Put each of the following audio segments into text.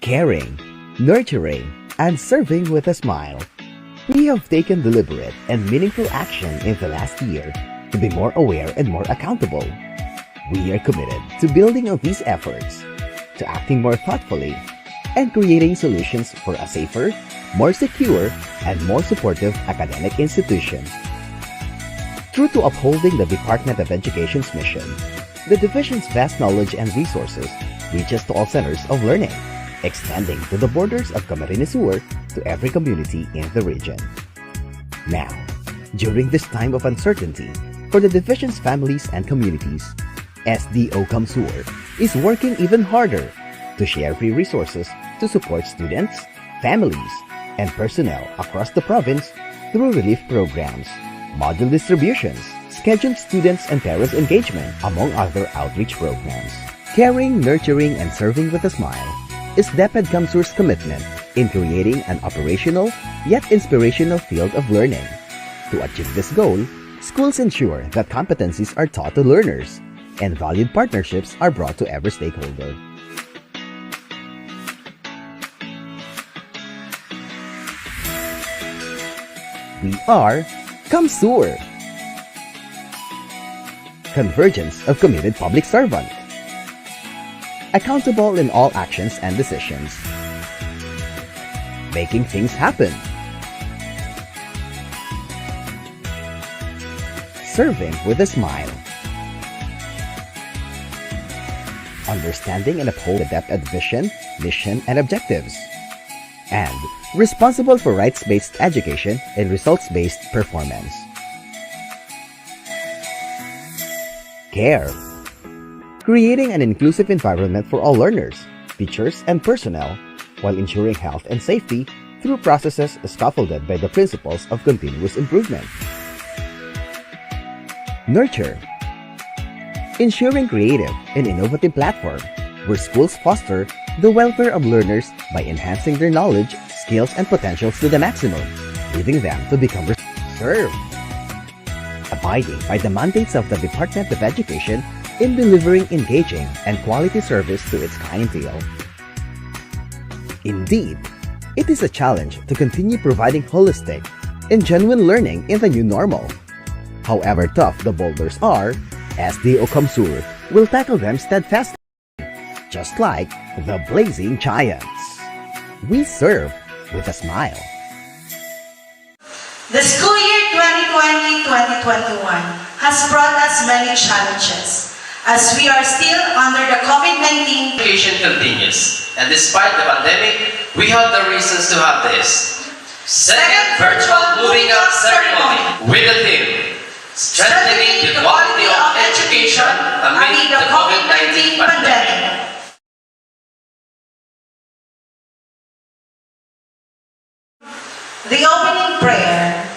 caring, nurturing, and serving with a smile. We have taken deliberate and meaningful action in the last year to be more aware and more accountable. We are committed to building on these efforts, to acting more thoughtfully, and creating solutions for a safer, more secure, and more supportive academic institution. True to upholding the Department of Education's mission, the Division's vast knowledge and resources reaches to all centers of learning, extending to the borders of Camarines Sur to every community in the region. Now, during this time of uncertainty for the Division's families and communities, SDO Camsur is working even harder to share free resources to support students, families, and personnel across the province through relief programs, module distributions, scheduled students and parents engagement, among other outreach programs. Caring, nurturing, and serving with a smile is DepEd Camsur's commitment in creating an operational yet inspirational field of learning. To achieve this goal, schools ensure that competencies are taught to learners and valued partnerships are brought to every stakeholder. We are Camsur, convergence of committed public servant, accountable in all actions and decisions, making things happen, serving with a smile, understanding and uphold the DepEd vision, mission, and objectives, and responsible for rights-based education and results-based performance. Care, creating an inclusive environment for all learners, teachers, and personnel while ensuring health and safety through processes scaffolded by the principles of continuous improvement. Nurture, ensuring creative and innovative platform where schools foster the welfare of learners by enhancing their knowledge, skills, and potentials to the maximum, leading them to become served. Abiding by the mandates of the Department of Education in delivering engaging and quality service to its clientele. Indeed, it is a challenge to continue providing holistic and genuine learning in the new normal. However tough the boulders are, SDO Camsur will tackle them steadfastly, just like the blazing giants. We serve with a smile. The school year 2020-2021 has brought us many challenges as we are still under the COVID-19. Education continues, and despite the pandemic, we have the reasons to have this second virtual moving up ceremony with the theme Strengthening the Quality of Education amid the COVID-19 pandemic. The opening prayer.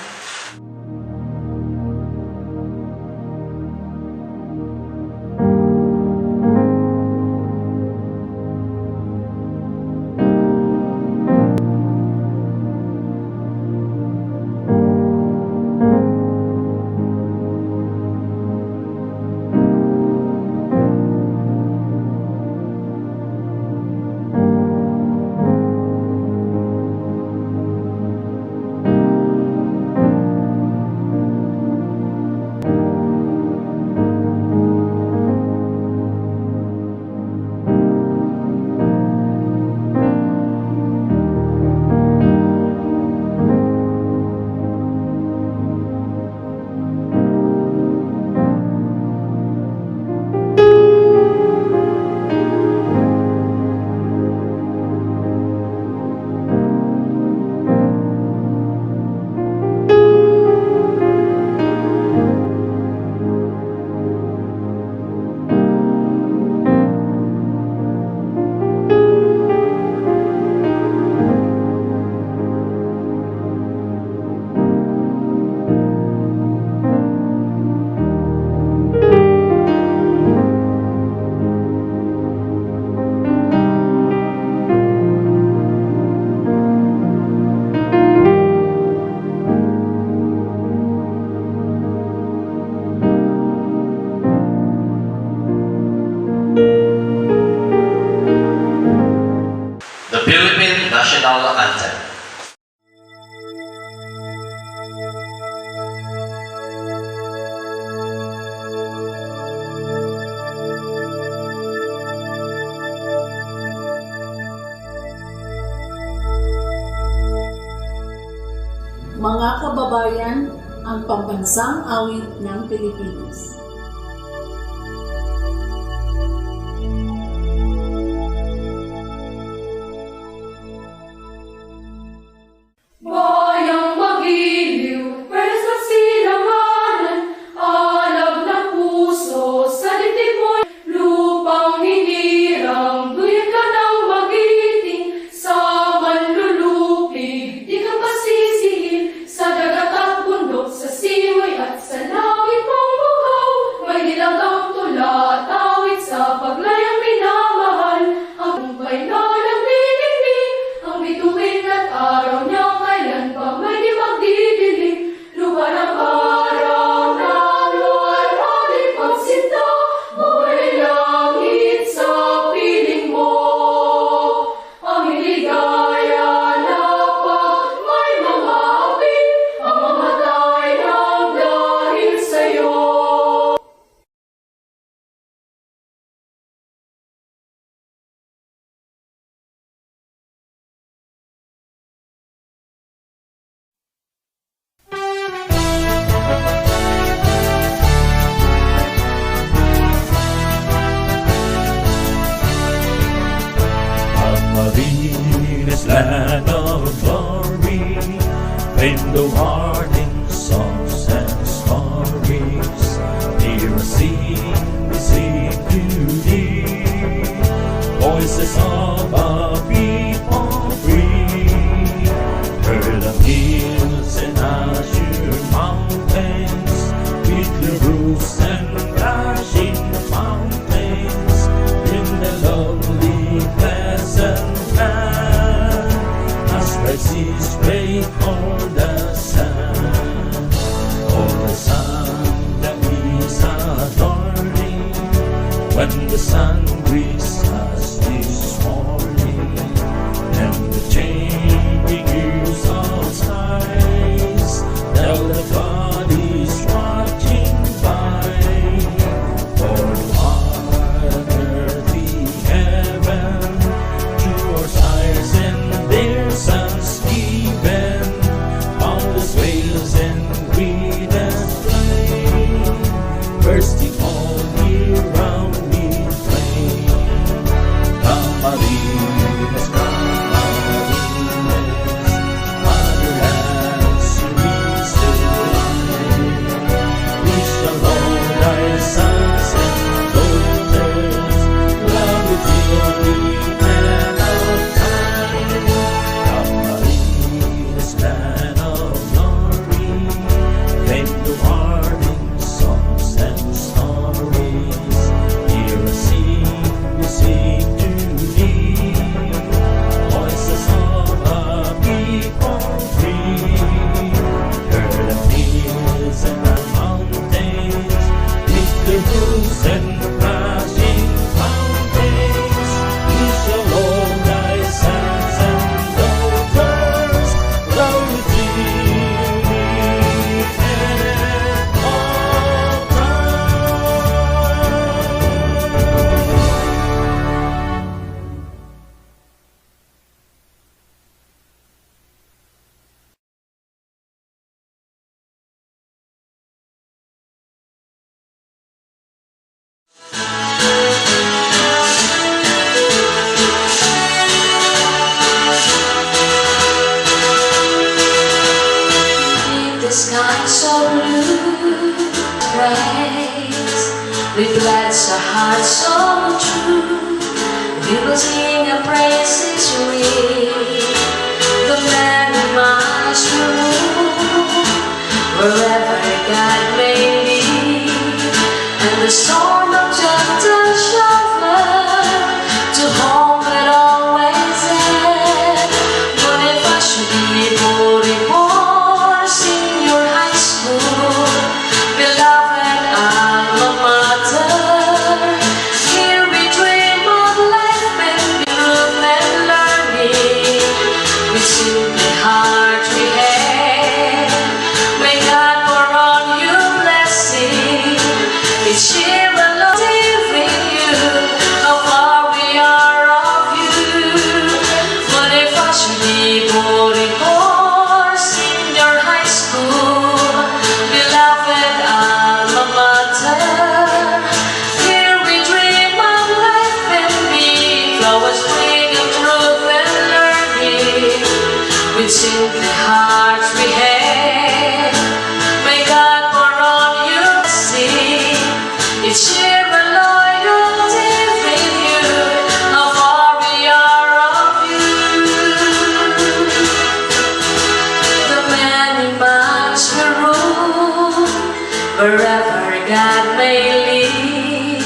anthem. Mga kababayan, ang pambansang awit ng Pilipinas. Bayang magiliw, pwes na sinamanan, alag ng puso, sa dibdib mo'y lupang hinirang, duyan ka ng magiting, sa manlulupig, di ka pasisihin, sa dagat at bundok, sa siway at sa langit mong bukaw, may nilagang tula at awit sa paglayang minamahal, ang kumpay na nagdidingding, ang bituin at araw niya. May di magdidilim, lupa ng araw na luar ating pagsinta, buhay langit sa piling mo. Ang hiligaya na pag may mga api, ang mamatay ng dahil sa'yo. Marines, land of glory, in the warning songs and stories, hear us sing, we sing to thee, voices of a people free, heard of hills and azure mountains, with the roofs and flashing fountains, in the lovely pleasant land, as Christ's great on the sand. Oh, the sun that is adorning, when the sun breeze us this morning, and the changing hues of skies, tell the God is watching by, for on earthly heaven, to our sires and their sons given, boundless whales and reeders flame, bursting all year round with flame. Camarines, Camarines, motherlands, serene still, we shall all thy sons and daughters, love with glory and of time. Camarines, land of glory, fame the warning songs and stories, hear us sing, we sing to thee, voices of a people free, heard of hills and the mountains, with the roofs and the flashing fountains, we shall all thy sons and daughters love with thee and all time. In the sky so blue, praise, with glad a heart so true, we will sing a praises with the man who must rule, wherever God may be, and the storm of gentle shower, to home it always ends. Bonifacio, Borebor, senior high school, beloved alma mater, here we dream of life and youth and learning. simply hearts we have. May God pour on you see. It's sheer loyalty with you. How far we are of you. The many miles we rule, wherever God may lead.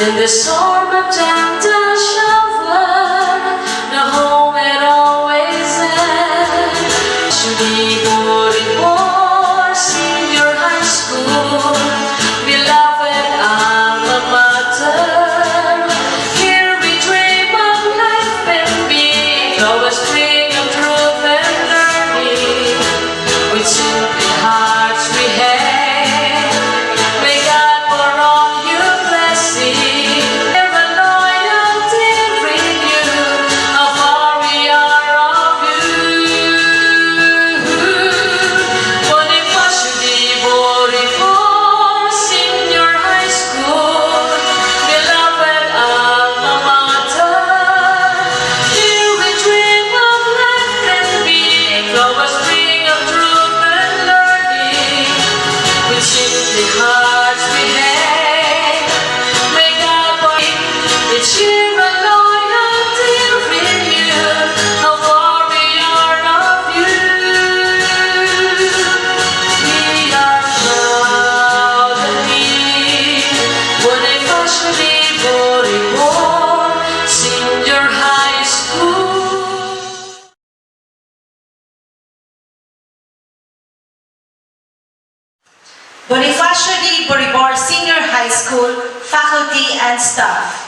In the storm of gentle shower, the home it always ends. Should be Borebor Senior High School, beloved alma mater. Here we dream of life and being, though a string of truth and learning. With simply hearts we have. May God pour on you blessing. Ever loyalty with you. How far we are of you. Bonifacio Borebor Senior High School, beloved alma mater. Here we dream of life and being, though a spring of truth and learning. With simply hearts we have. May God bring its sheer loyalty with you. How far we are of you. We are proud of thee. Bonifacio Borebor Senior High School. Bonifacio Borebor Senior High School, faculty and staff.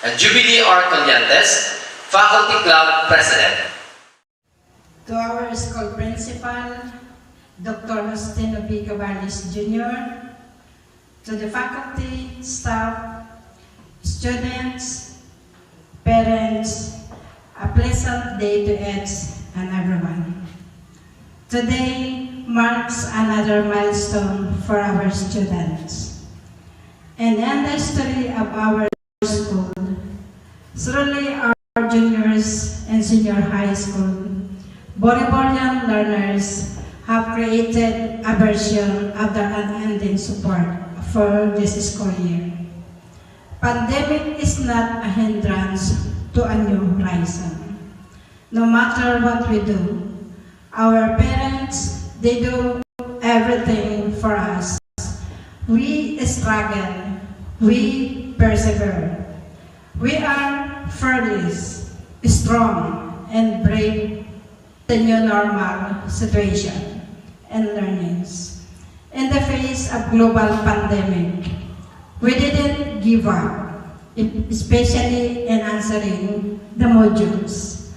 and Jubilee R. Colliantes, Faculty Club President. To our school principal, Dr. Justino B. Cabarles Jr., to the faculty, staff, students, parents, a pleasant day to each and everyone. Today marks another milestone for our students. And in the history of our school, truly our juniors and senior high school, Boreborian learners have created a version of the unending support for this school year. Pandemic is not a hindrance to a new horizon. No matter what we do, our parents, they do everything for us. We struggle, we persevere. We are fearless, strong, and brave the new normal situation and learnings. In the face of global pandemic, we didn't give up, especially in answering the modules.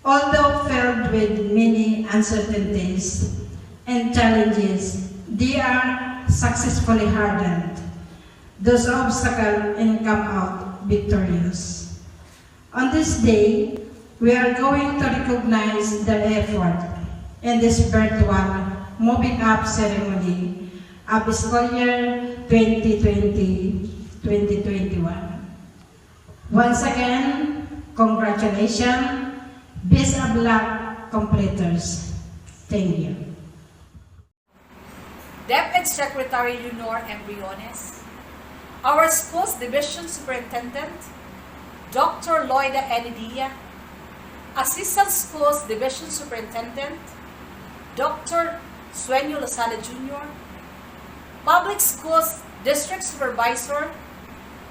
Although filled with many uncertainties and challenges, they are successfully hardened those obstacles and come out victorious. On this day, we are going to recognize their effort in this virtual moving up ceremony of school year 2020-2021. Once again, congratulations, best of luck, completers. Thank you. DepEd Secretary Leonor M. Briones, our school's Division Superintendent, Dr. Loida Enidia, Assistant Schools Division Superintendent, Dr. Sueño Lozada Jr., Public Schools District Supervisor,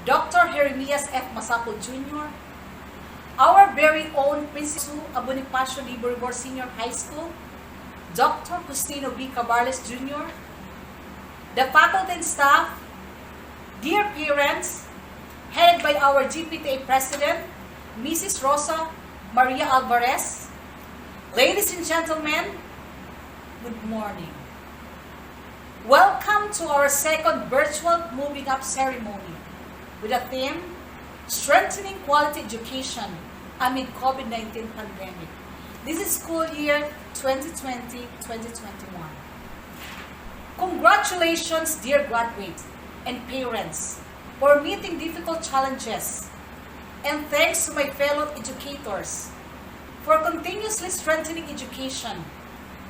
Dr. Jeremias F. Masapo Jr., our very own Principal of Bonifacio Borebor Senior High School, Dr. Justino B. Cabarles Jr., the faculty and staff, dear parents, headed by our GPTA President, Mrs. Rosa Maria Alvarez, ladies and gentlemen, good morning. Welcome to our second virtual moving up ceremony with a theme, Strengthening Quality Education amid COVID-19 pandemic. This is school year 2020-2021. Congratulations, dear graduates and parents, for meeting difficult challenges. And thanks to my fellow educators for continuously strengthening education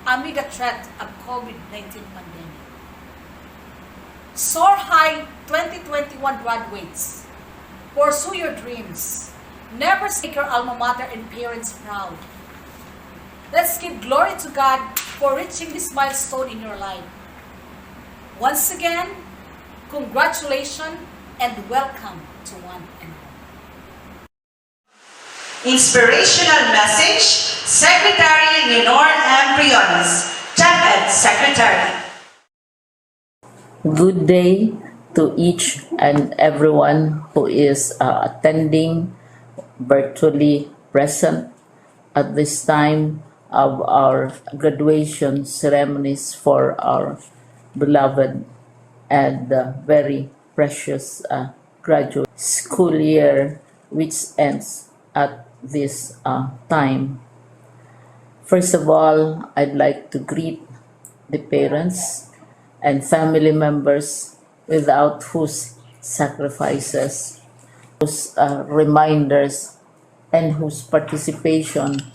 amid the threat of COVID-19 pandemic. Soar high 2021 graduates. Pursue your dreams. Never make your alma mater and parents proud. Let's give glory to God for reaching this milestone in your life. Once again, congratulations and welcome to one and all. Inspirational Message, Secretary Leonor M. Briones, DepEd Secretary. Good day to each and everyone who is attending virtually present at this time of our graduation ceremonies for our beloved and very precious graduate school year, which ends at this time. First of all, I'd like to greet the parents and family members without whose sacrifices, whose reminders, and whose participation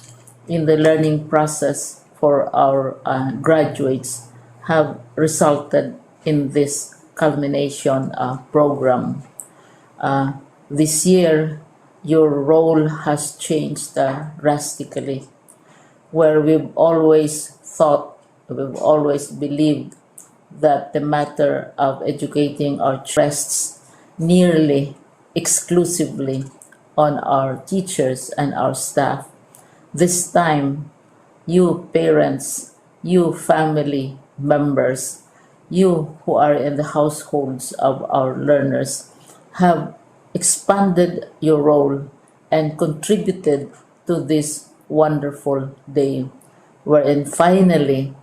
in the learning process for our graduates have resulted in this culmination program. This year, your role has changed drastically, where we've always believed that the matter of educating our rests nearly exclusively on our teachers and our staff. This time, you parents, you family members, you who are in the households of our learners have expanded your role and contributed to this wonderful day wherein finally,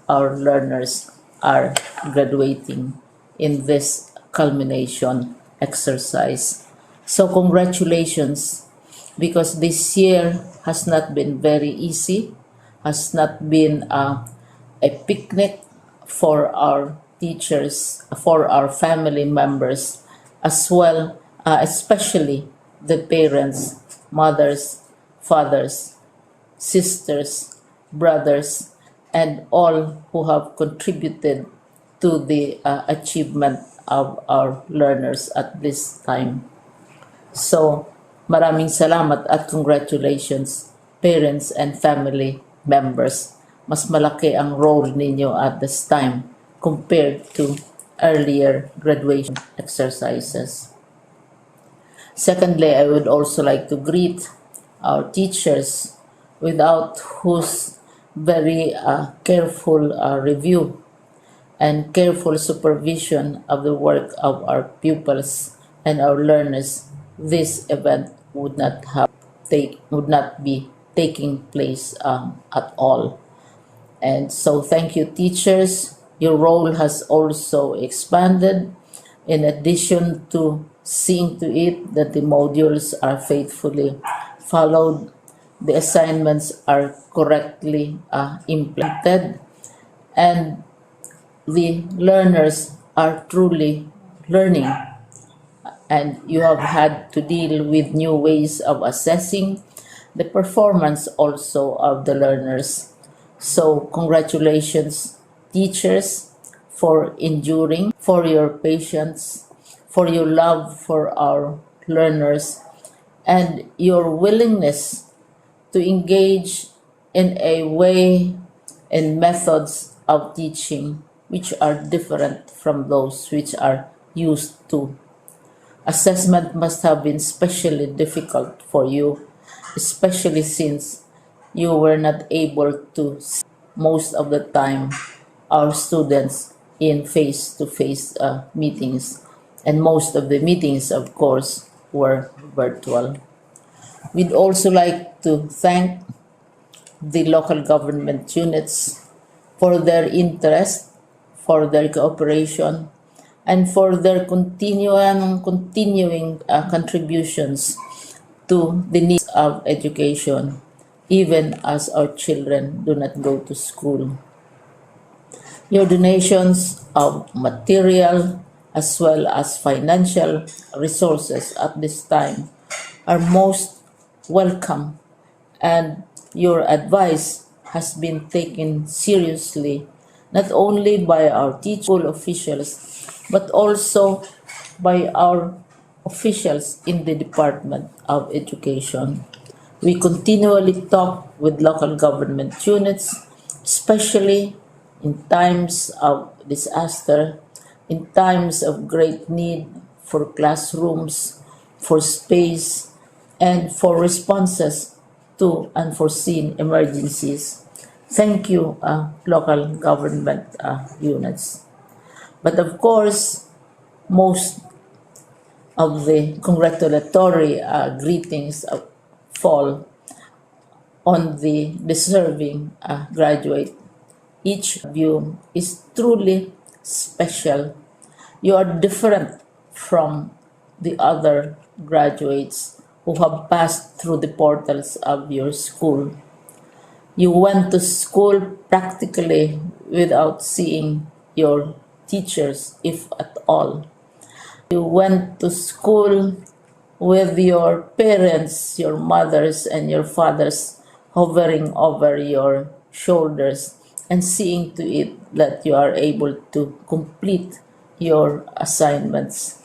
our learners are graduating in this culmination exercise. So congratulations, because this year has not been very easy, has not been a picnic for our teachers, for our family members, as well, especially the parents, mothers, fathers, sisters, brothers, and all who have contributed to the achievement of our learners at this time. So, maraming salamat at congratulations, parents and family members. Mas malaki ang role ninyo at this time compared to earlier graduation exercises. Secondly, I would also like to greet our teachers, without whose very careful review and careful supervision of the work of our pupils and our learners, this event would not be taking place at all. And so thank you, teachers. Your role has also expanded, in addition to seeing to it that the modules are faithfully followed, the assignments are correctly implemented, and the learners are truly learning. And you have had to deal with new ways of assessing the performance also of the learners. So congratulations, teachers, for enduring, for your patience, for your love for our learners, and your willingness to engage in a way and methods of teaching which are different from those which are used to. Assessment must have been especially difficult for you, especially since you were not able to see most of the time our students in face-to-face meetings, and most of the meetings, of course, were virtual. We'd also like to thank the local government units for their interest, for their cooperation, and for their continuing contributions to the needs of education, even as our children do not go to school. Your donations of material as well as financial resources at this time are most welcome, and your advice has been taken seriously not only by our school officials but also by our officials in the Department of Education. We continually talk with local government units, especially in times of disaster, in times of great need for classrooms, for space, and for responses to unforeseen emergencies. Thank you, local government units. But of course, most of the congratulatory greetings fall on the deserving graduate. Each of you is truly special. You are different from the other graduates who have passed through the portals of your school. You went to school practically without seeing your teachers, if at all. You went to school with your parents, your mothers, and your fathers hovering over your shoulders and seeing to it that you are able to complete your assignments.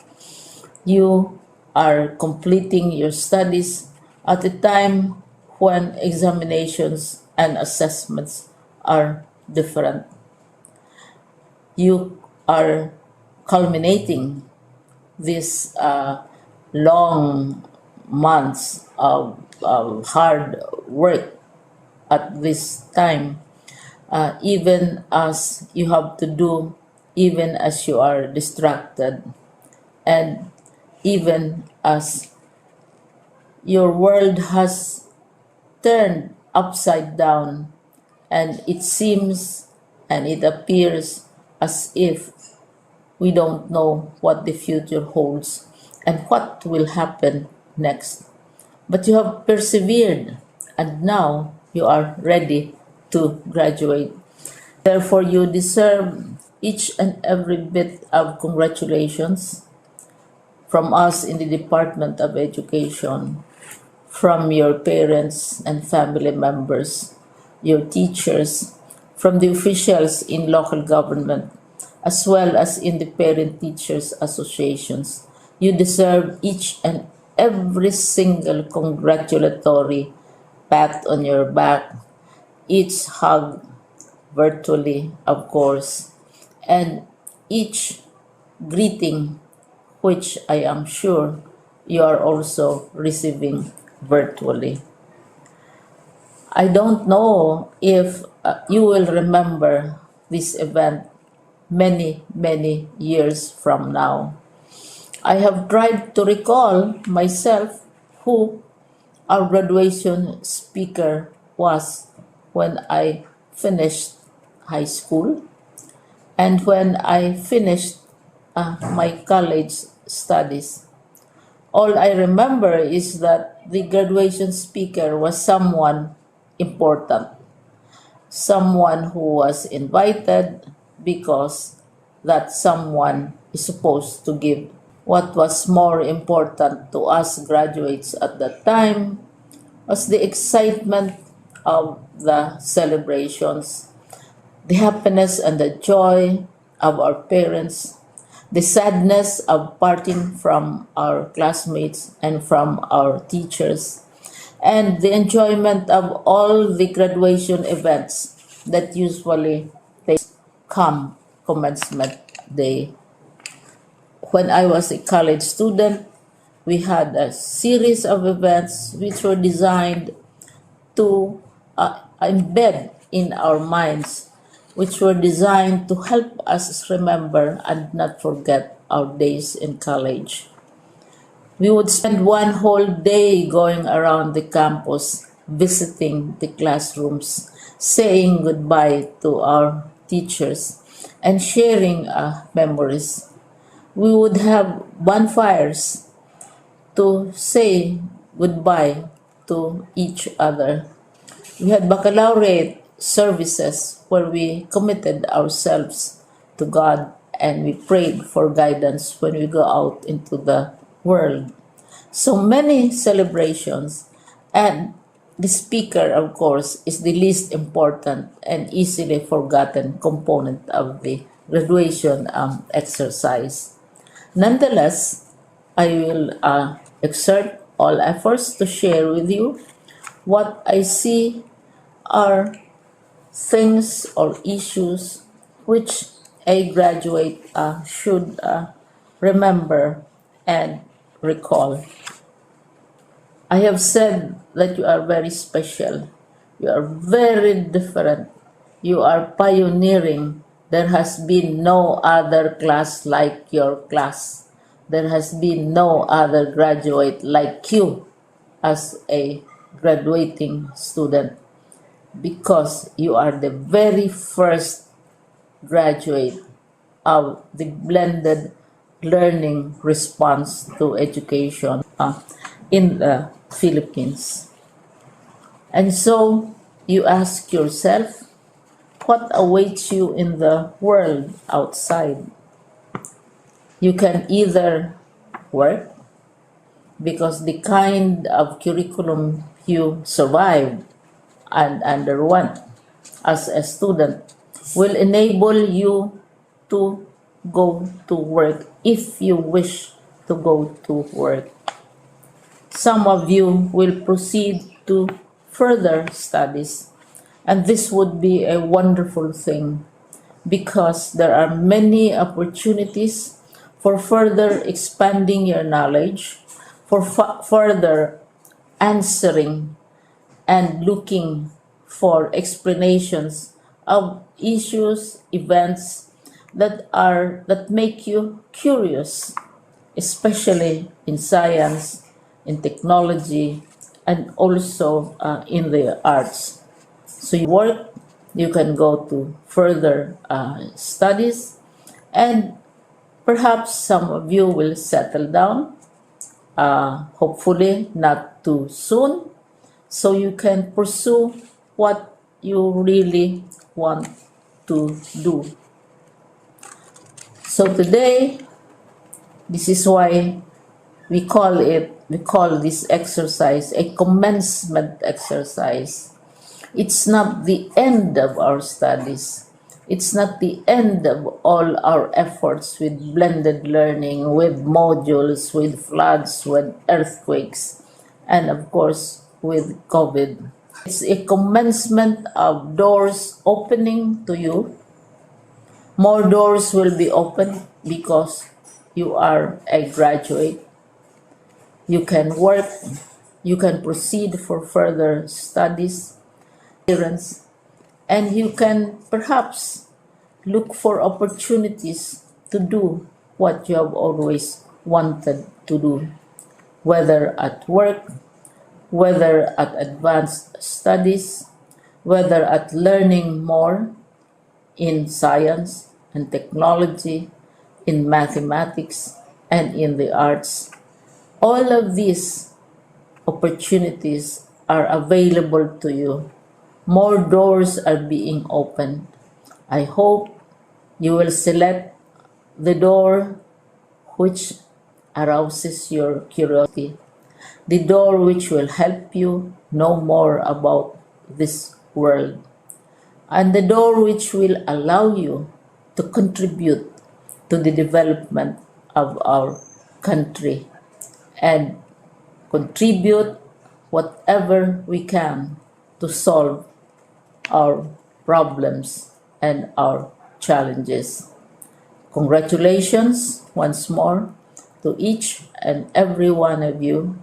You are completing your studies at a time when examinations and assessments are different. You are culminating these long months of hard work at this time, even as you have to do, even as you are distracted. And even as your world has turned upside down, and it seems and it appears as if we don't know what the future holds and what will happen next. But you have persevered, and now you are ready to graduate. Therefore, you deserve each and every bit of congratulations from us in the Department of Education, from your parents and family members, your teachers, from the officials in local government, as well as in the parent teachers associations. You deserve each and every single congratulatory pat on your back, each hug virtually, of course, and each greeting, which I am sure you are also receiving virtually. I don't know if you will remember this event many, many years from now. I have tried to recall myself who our graduation speaker was when I finished high school and when I finished my college studies. All I remember is that the graduation speaker was someone important, someone who was invited because that someone is supposed to give. What was more important to us graduates at that time was the excitement of the celebrations, the happiness and the joy of our parents, the sadness of parting from our classmates and from our teachers, and the enjoyment of all the graduation events that usually come commencement day. When I was a college student, we had a series of events which were designed to embed in our minds, which were designed to help us remember and not forget our days in college. We would spend one whole day going around the campus, visiting the classrooms, saying goodbye to our teachers, and sharing memories. We would have bonfires to say goodbye to each other. We had baccalaureate services where we committed ourselves to God and we prayed for guidance when we go out into the world. So many celebrations, and the speaker, of course, is the least important and easily forgotten component of the graduation exercise. Nonetheless, I will exert all efforts to share with you what I see are things or issues which a graduate should remember and recall. I have said that you are very special. You are very different. You are pioneering. There has been no other class like your class. There has been no other graduate like you as a graduating student, because you are the very first graduate of the blended learning response to education in the Philippines. And so you ask yourself, what awaits you in the world outside? You can either work, because the kind of curriculum you survived and underwent as a student will enable you to go to work if you wish to go to work. Some of you will proceed to further studies, and this would be a wonderful thing because there are many opportunities for further expanding your knowledge, for further answering and looking for explanations of issues, events that make you curious, especially in science, in technology, and also in the arts. So you work, you can go to further studies, and perhaps some of you will settle down, hopefully not too soon, so you can pursue what you really want to do. So today, this is why we call this exercise a commencement exercise. It's not the end of our studies. It's not the end of all our efforts with blended learning, with modules, with floods, with earthquakes, and of course with COVID. It's a commencement of doors opening to you. More doors will be opened because you are a graduate. You can work, you can proceed for further studies, and you can perhaps look for opportunities to do what you have always wanted to do, whether at work, whether at advanced studies, whether at learning more in science and technology, in mathematics, and in the arts. All of these opportunities are available to you. More doors are being opened. I hope you will select the door which arouses your curiosity, the door which will help you know more about this world, and the door which will allow you to contribute to the development of our country and contribute whatever we can to solve our problems and our challenges. Congratulations once more to each and every one of you.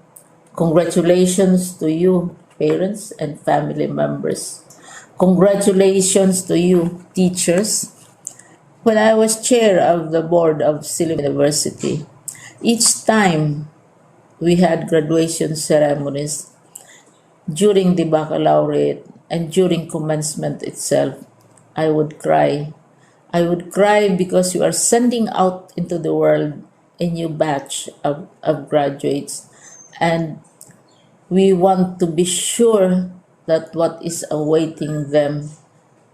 Congratulations to you, parents and family members. Congratulations to you, teachers. When I was chair of the board of Silliman University, each time we had graduation ceremonies during the baccalaureate and during commencement itself, I would cry. I would cry because you are sending out into the world a new batch of graduates, and we want to be sure that what is awaiting them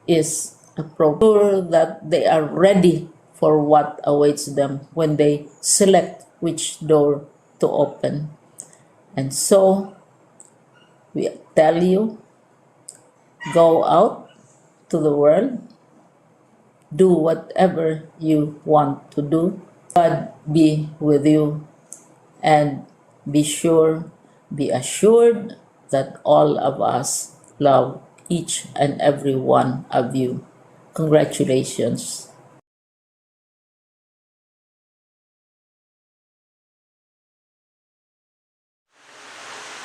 is sure that they are ready for what awaits them when they select which door to open. And so we tell you, go out to the world, do whatever you want to do. God be with you, and be sure, be assured that all of us love each and every one of you. Congratulations.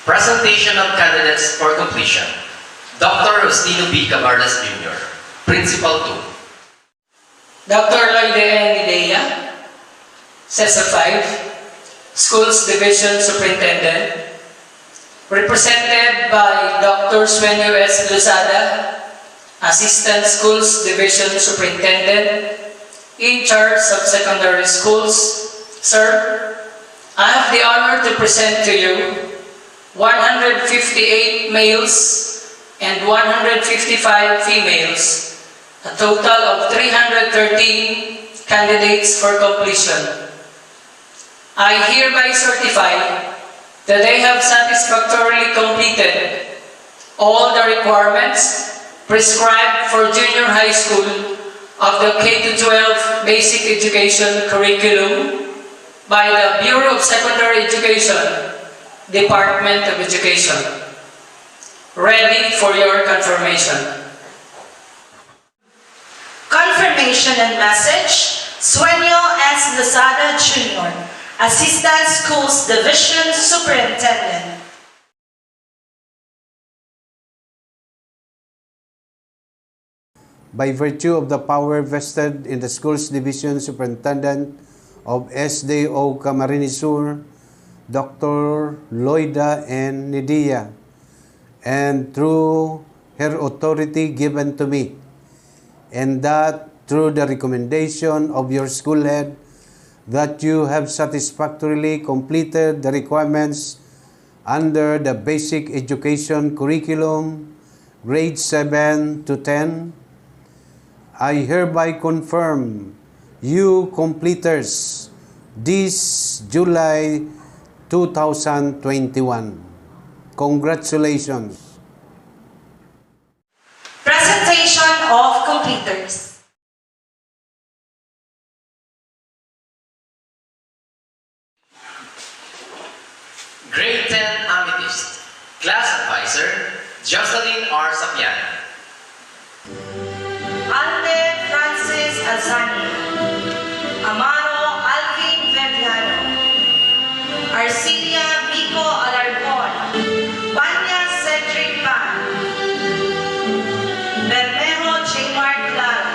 Presentation of candidates for completion. Dr. Rostino B. Cabarlas Jr., Principal 2. Dr. Loide N. Idea, CESA 5, Schools Division Superintendent, represented by Dr. Sueño S. Lozada, Assistant Schools Division Superintendent, in charge of secondary schools. Sir, I have the honor to present to you 158 males and 155 females, a total of 313 candidates for completion. I hereby certify that they have satisfactorily completed all the requirements prescribed for junior high school of the K-12 basic education curriculum by the Bureau of Secondary Education, Department of Education. Ready for your confirmation. Confirmation and message, Sueño S. Lozada Jr., Assistant Schools Division Superintendent. By virtue of the power vested in the Schools Division Superintendent of SDO Camarines Sur, Dr. Loida and Nidia, and through her authority given to me, and that through the recommendation of your school head, that you have satisfactorily completed the requirements under the basic education curriculum, grades 7 to 10, I hereby confirm you completers this July 2021. Congratulations. Presentation of completers. Grade 10 Amethyst. Class Advisor, Jocelyn R. Sapian. Alde Francis Azani. Amaro Alvin Veviano. Arcilia Vico Alarcon. Panya Cedric Pan. Bermejo Chimar Clara.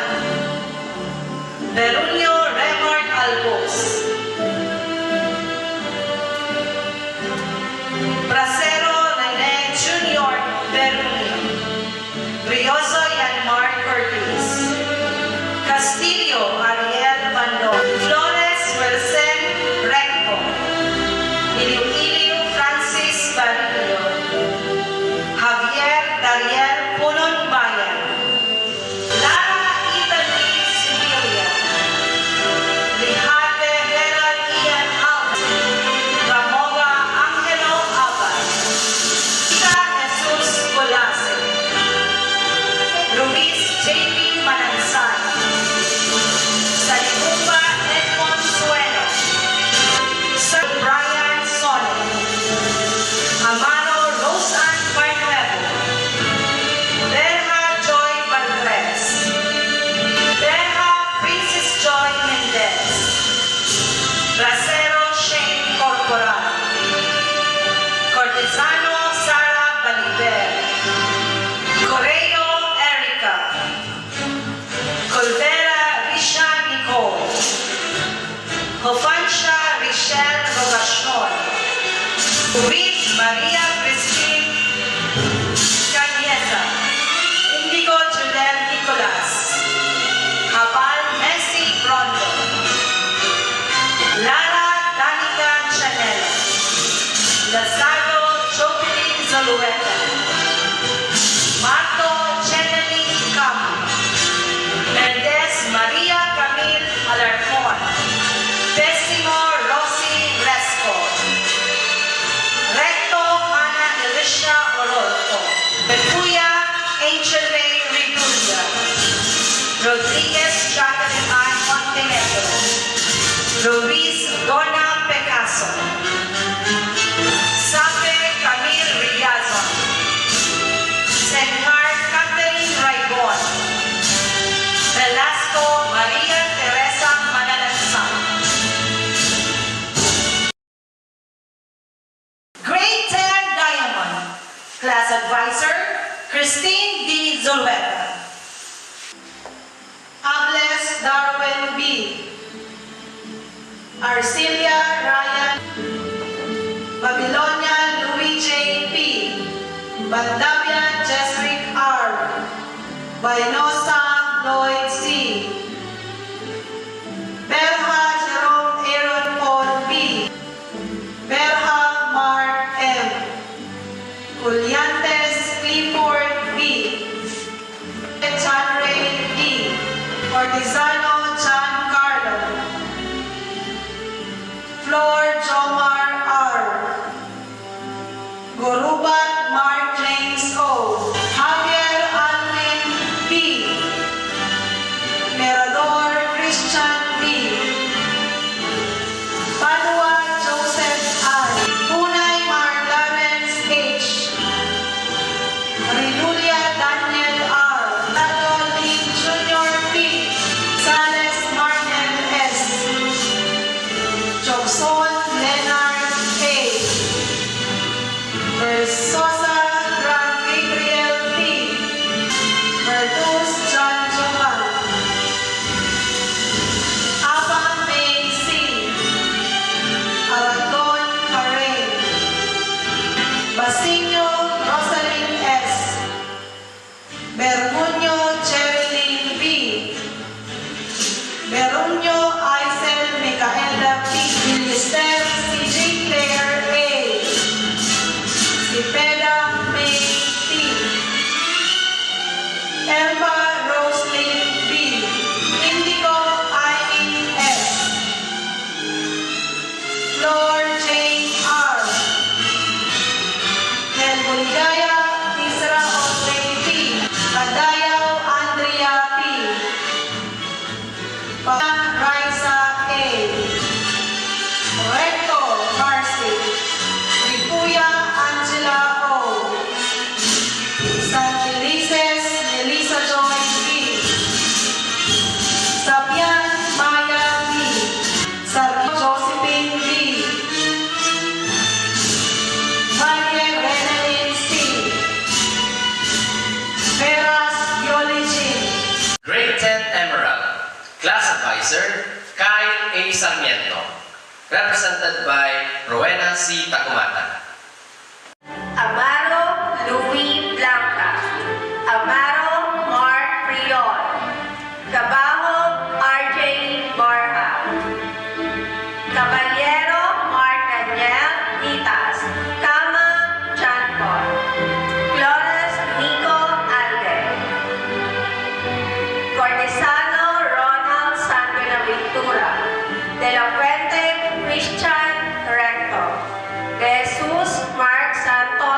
Berunio Remart Albos. Bracero Rene Jr. Berunio. Brioso Yanmar Curtis. Castillo Ariel Bandon. Flores Wilson Recto. Iliu Francis Barillo. Javier Dariel Punon Bayan. Lara Italy Sibilia. Lijate Gerald Ian Alves. Ramoga Angelo Abad. Ita Jesus Colase. Luis J.P. Manansay. Salibumba Edmond Sueno. Sir Brian Sono. Amaro Roseanne Barnuevo. Berha Joy Valdez. Berha Princess Joy Mendez. Bracero Shane Corporal. Cortesano Sara Baliber. Correo Erica. Colvera Risha Nicole. Hofansha Richelle Rogacion. Ruiz Maria Christine Cañeza. Indigo Judel Nicolas. Cabal Messi Rondo. Lara Danica Chanel. Lazaro Jocelyn Zolueta. Marto Cheneline Camu. Mendez Maria Camille Alarcon. Decimo Rossi Resco. Recto Ana Elisha Orolfo. Betuya Angel Ray Rigulia. Rodriguez Jacqueline I. Montenegro. Luis Dona Picasso. Sape Camille Riazon. Senhar Catherine Raigon. Velasco Maria Teresa Manalansan. Grade 10 Diamond. Class Advisor, Christine D. Zulueta. Ables Darwin B. Arcilia Ryan. Babylonia Louis J. P. Bandavia Jesrick R. Bainosa Lloyd C. Berha Jerome Aaron Paul B. Berha Mark M. Juliantes Clifford B. Chanray D. Cortizano Giancarlo. Flor Jomar R. Gorubat Mark James O. Javier Alvin B. Merador Christian B. Padua Joseph I. Punay Mark Lawrence H. Rinulia Daniel R. Tato Lim Jr. P. Sales Marnel S. Jokson Leonard A. Versosa Grand Gabriel P. Verdus John Jovan. Aba May C. Cepeda May T. Elba Roslyn B. Indigo Irene S. Flor Jane R. Nel Buligaya Isra Audrey P. Padayaw Andrea P. Raisa A. Recto Marcy. Ripuya Angela O. San Felices Melissa Joy B. Sabian Maya B. Sarno Josephine B. Marie Renalyn C. Veras Yolijin. Grade 10 Emerald. Class Advisor, Kyle A. Sarmiento. Represented by Rowena C. Tacumata. Amar